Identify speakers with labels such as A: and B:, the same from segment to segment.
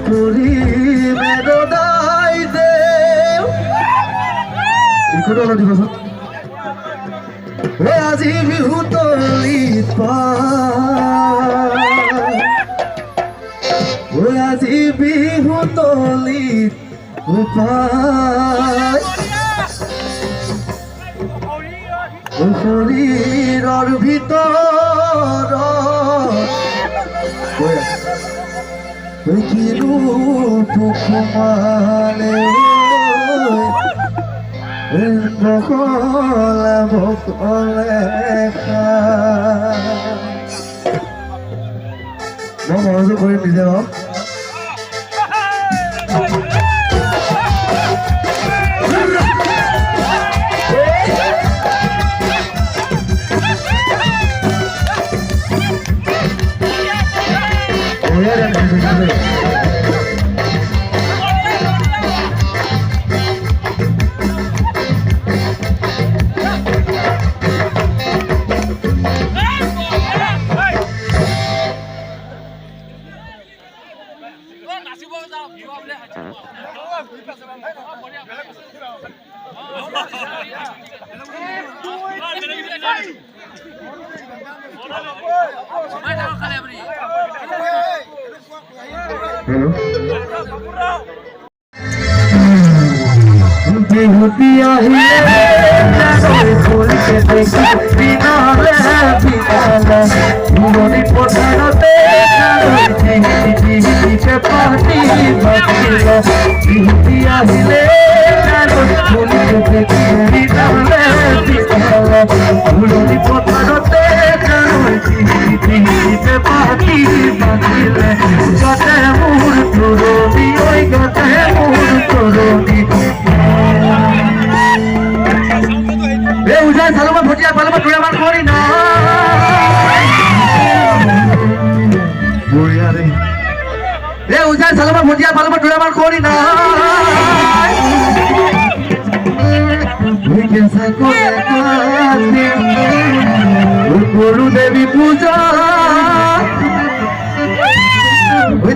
A: তোরি বেদনাই দে ইকোটো অলপ দিবচোন আজি বিহু তলিত আজি বিহু তলিত শৰীৰৰ ভিতৰত কিনো সোমালে বকলে বকলে মই সহযোগ কৰিম নিজে বাৰু বিহুতি আহিলে ফুলকে দেখি বিনালে বিনালে পুরনি পথারতে পাতি বাজিল বিহুতি আহিলে ফুলকে দেখি বিনালে বিনালে পুরনি পথারতে পাতি বাজিলে গতে মোর তুরনি ওই গতে মোর তুরনি উজান সালমা ভটিয়া পালমা টুরামান করি না উজান সালমা ভটিয়া পালমা টুরামান করি না গুরু দেবী পূজা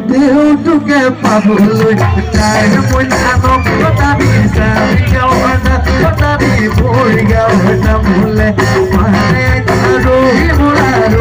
A: দেউটুকে পাবলৈ তাইৰ মৈদানক কটাবি চাৰিগাঁও কটাবি ভৰিগাঁও নামলে মানে ৰহি মোৰ